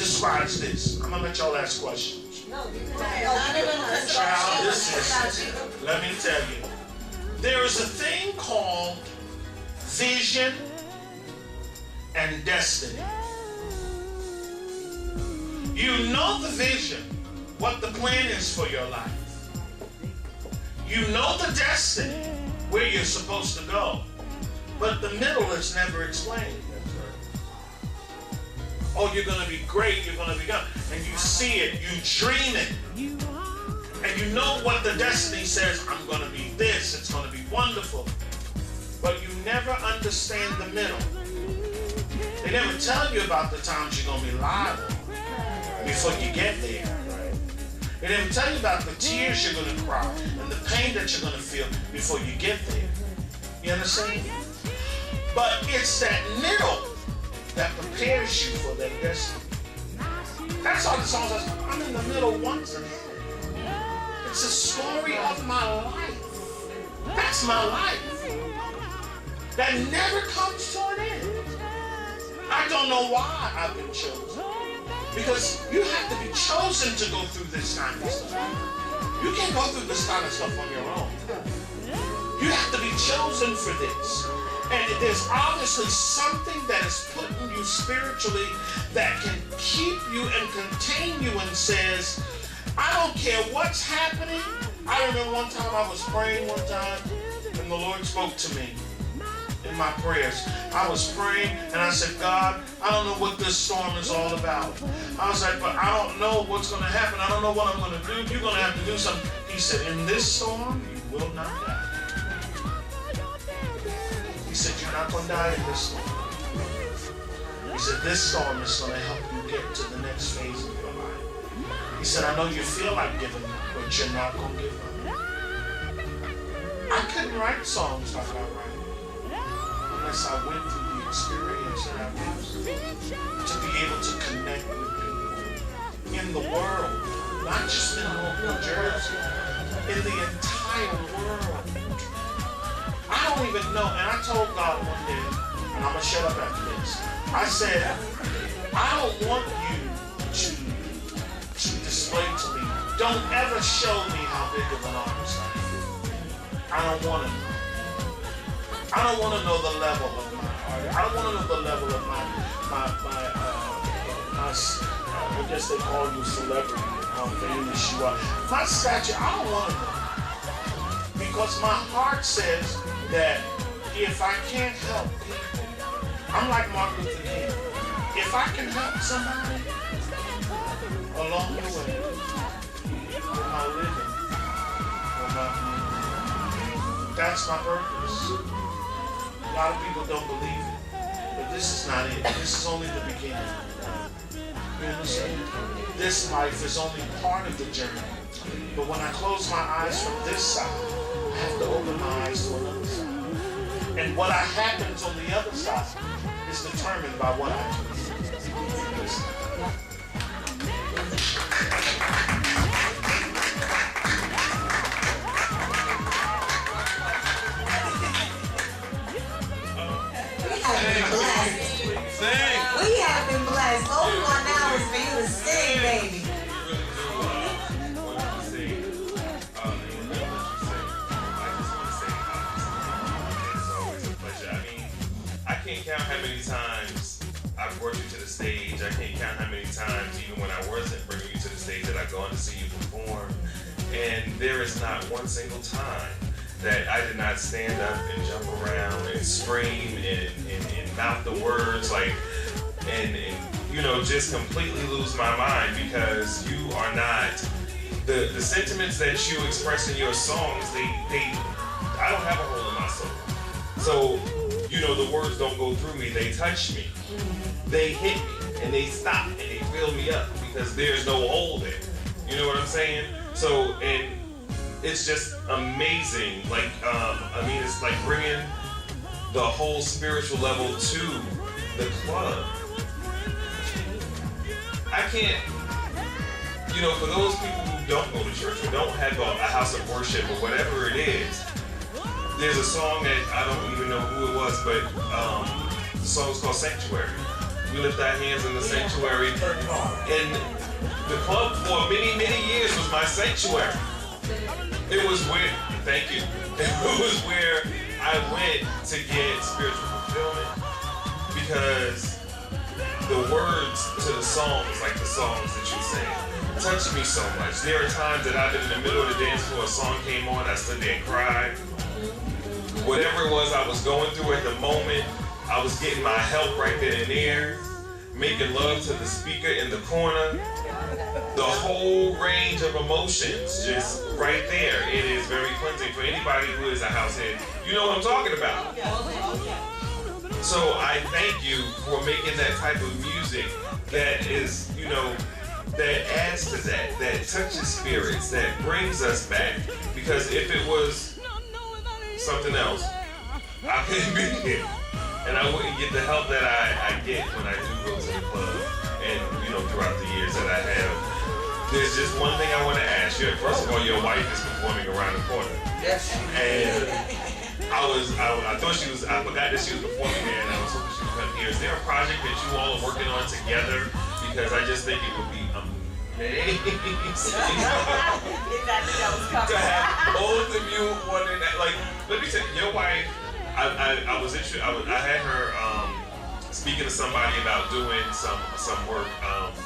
describes this? I'm going to let y'all ask questions. No, Child, let me tell you. There is a thing called vision and destiny. You know the vision, what the plan is for your life. You know the destiny, where you're supposed to go. But the middle is never explained. Oh, you're going to be great, you're going to be good. And you see it, you dream it. And you know what the destiny says, I'm going to be this, it's going to be wonderful. But you never understand the middle. They never tell you about the times you're going to be liable before you get there. They never tell you about the tears you're going to cry and the pain that you're going to feel before you get there. You understand? But it's that middle that prepares you for that destiny. That's all the song says. I'm in the middle once again. It's a story of my life. That's my life. That never comes to an end. I don't know why I've been chosen. Because you have to be chosen to go through this kind of stuff. You can't go through this kind of stuff on your own. You have to be chosen for this. And there's obviously something that is put in you spiritually that can keep you and contain you and says, I don't care what's happening. I remember one time I was praying one time and the Lord spoke to me in my prayers. I was praying and I said, God, I don't know what this storm is all about. I was like, but I don't know what's going to happen. I don't know what I'm going to do. You're going to have to do something. He said, in this storm, you will not die. He said, you're not going to die in this storm. He said, this storm is going to help you get to the next phase of your life. He said, I know you feel like giving up, but you're not going to give up. I couldn't write songs like I write unless I went through the experience that I went through to be able to connect with people in the world, not just in New Jersey, in the entire world. I don't even know, and I told God one day, and I'm going to shut up after this, I said, I don't want you to display to me, don't ever show me how big of an artist I am. I don't want to know. I don't want to know the level of my art. I don't want to know the level of my I guess they call you celebrity and how famous you are. My stature, I don't want to know. Because my heart says that if I can't help people, I'm like Martin Luther King. If I can help somebody along the way, with my living, that's my purpose. A lot of people don't believe it, but this is not it. This is only the beginning. You understand? This life is only part of the journey. But when I close my eyes from this side, I have to open my eyes to another side. And what happens on the other side is determined by what I do. We have been blessed. All we want now is for you to sing, baby. I can't count how many times I've brought you to the stage. I can't count how many times, even when I wasn't bringing you to the stage, that I've gone to see you perform. And there is not one single time that I did not stand up and jump around and scream and mouth the words and you know, just completely lose my mind, because you are not the sentiments that you express in your songs. I don't have a hole in my soul. So, you know, the words don't go through me, they touch me. They hit me and they stop and they fill me up because there's no hole there. You know what I'm saying? So, and it's just amazing. Like, I mean, it's like bringing the whole spiritual level to the club. I can't, you know, for those people who don't go to church or don't have a house of worship or whatever it is, there's a song that I don't even know who it was, but the song's called Sanctuary. We lift our hands in the sanctuary. And the club for many, many years was my sanctuary. It was where, thank you, it was where I went to get spiritual fulfillment, because the words to the songs, like the songs that you sing, touch me so much. There are times that I've been in the middle of the dance floor, a song came on, I stood there and cried. Whatever it was I was going through at the moment, I was getting my help right then and there, making love to the speaker in the corner. The whole range of emotions just right there. It is very cleansing for anybody who is a house head. You know what I'm talking about. So I thank you for making that type of music that is, you know, that adds to that, that touches spirits, that brings us back. Because if it was something else, I couldn't be here. And I wouldn't get the help that I get when I do go to the club and, you know, throughout the years that I have. There's just one thing I want to ask you. First of all, your wife is performing around the corner. Yes. And I thought she was, I forgot that she was performing there, and I was hoping she would come here. Is there a project that you all are working on together? Because I just think it would be amazing to have both of you one in that. Like, let me say, your wife, I was interested, I had her speaking to somebody about doing some work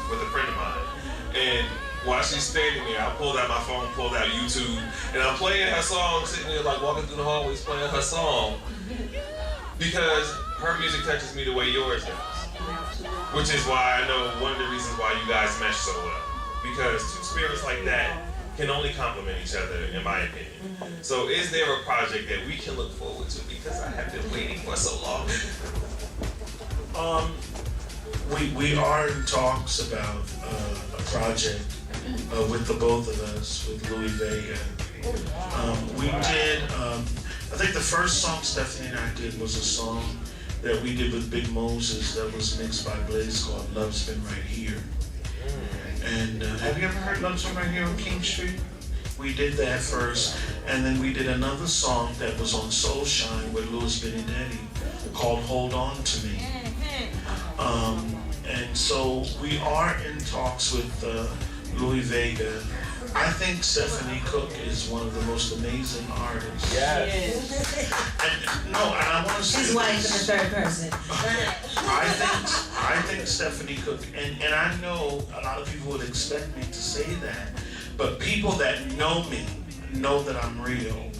with a friend of mine. And while she's standing there, I pulled out my phone, pulled out YouTube, and I'm playing her song, sitting there like walking through the hallways playing her song, because her music touches me the way yours does. Which is why I know one of the reasons why you guys mesh so well. Because two spirits like that can only complement each other, in my opinion. So is there a project that we can look forward to? Because I have been waiting for so long. We are in talks about a project with the both of us, with Louis Vega. We did, I think the first song Stephanie and I did was a song that we did with Big Moses that was mixed by Blaze called Love's Been Right Here. And have you ever heard Love's Been Right Here on King Street? We did that first, and then we did another song that was on Soul Shine with Louis Benedetti called Hold On To Me. And so we are in talks with Louis Vega. I think Stephanie Cook is one of the most amazing artists. Yes. And I want to say His wife in the third person. I think Stephanie Cook, and I know a lot of people would expect me to say that, but people that know me know that I'm real.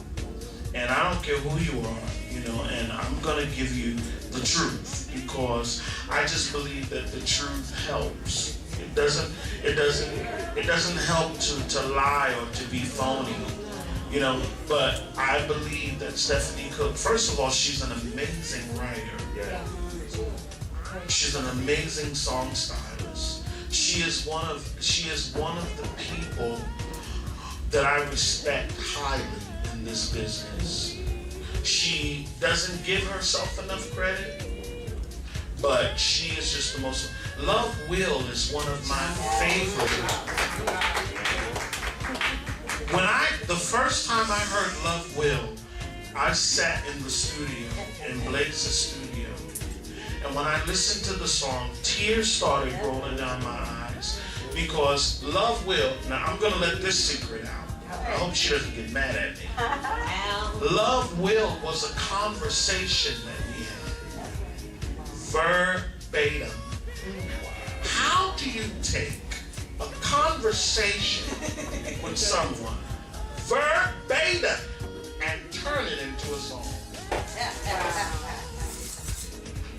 And I don't care who you are, you know, and I'm gonna give you the truth, because I just believe that the truth helps. It doesn't help to lie or to be phony, you know. But I believe that Stephanie Cook, first of all, she's an amazing writer. Yeah. She's an amazing song stylist. She is one of the people that I respect highly in this business. She doesn't give herself enough credit, but she is just the most. Love Will is one of my favorite. The first time I heard Love Will, I sat in the studio, in Blaze's studio, and when I listened to the song, tears started rolling down my eyes, because Love Will, now I'm gonna let this secret out. I hope she doesn't get mad at me. Love Will was a conversation that we had. Verbatim. How do you take a conversation with someone verbatim and turn it into a song?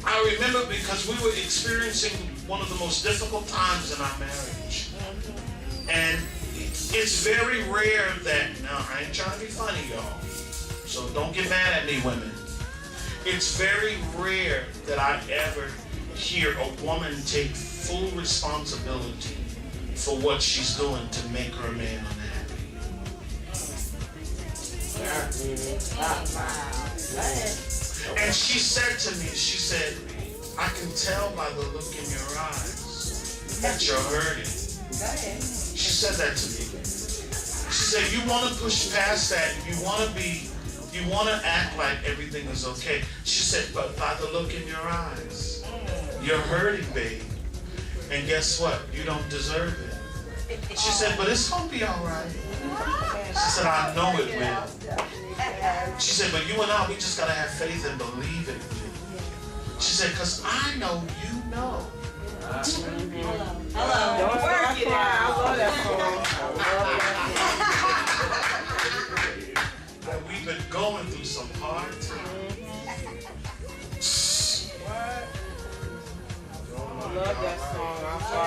I remember, because we were experiencing one of the most difficult times in our marriage. And it's very rare that, now I ain't trying to be funny, y'all, so don't get mad at me, women. It's very rare that I ever hear a woman take full responsibility for what she's doing to make her man unhappy. And she said to me, she said, I can tell by the look in your eyes that you're hurting. She said that to me. She said, you want to push past that, you want to act like everything is okay. She said, but by the look in your eyes, You're hurting, babe. And guess what? You don't deserve it. She said, but it's gonna be all right. She said, I know it will. She said, but you and I, we just gotta have faith and believe it will. She said, because I know you know. Hello. Don't Work it out. I love that song. That we've been going through some hard times. I love that song.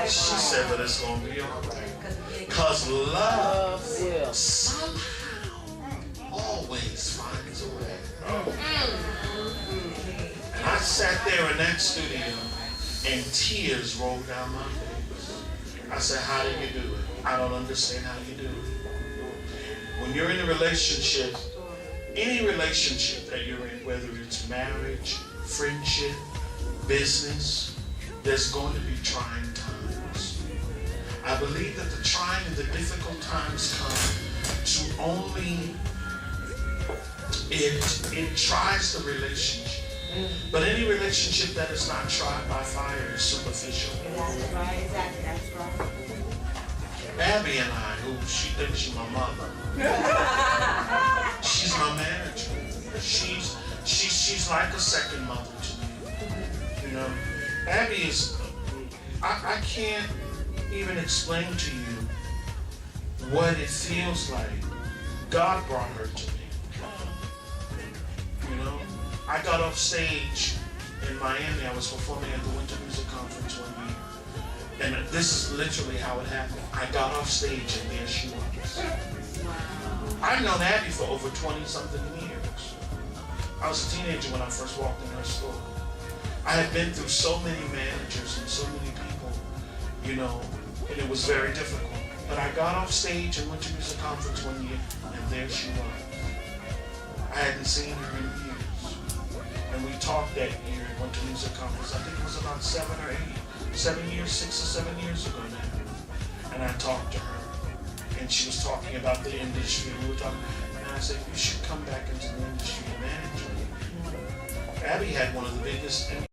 She said, but it's gonna be all right. Because love will somehow always finds a way. And I sat there in that studio and tears rolled down my face. I said, how do you do it? I don't understand how you do it. When you're in a relationship, any relationship that you're in, whether it's marriage, friendship, business, there's going to be trying times. I believe that the trying and the difficult times come to only, it tries the relationship. But any relationship that is not tried by fire is superficial. That's right, exactly, that's right. Abby and I, who she thinks she's my mother, she's my manager. She's like a second mother to me. You know, Abby is, I can't even explain to you what it feels like. God brought her to me. You know, I got off stage in Miami. I was performing at the Winter Music Conference one year. And this is literally how it happened. I got off stage and there she was. I've known Abby for over 20-something years. I was a teenager when I first walked in her store. I had been through so many managers and so many people, you know, and it was very difficult. But I got off stage and went to Music Conference one year, and there she was. I hadn't seen her in years. And we talked that year and went to Music Conference. I think it was about 6 or 7 years ago now. And I talked to her. And she was talking about the industry. We were talking, and I said, you should come back into the industry and manage me. Abby had one of the biggest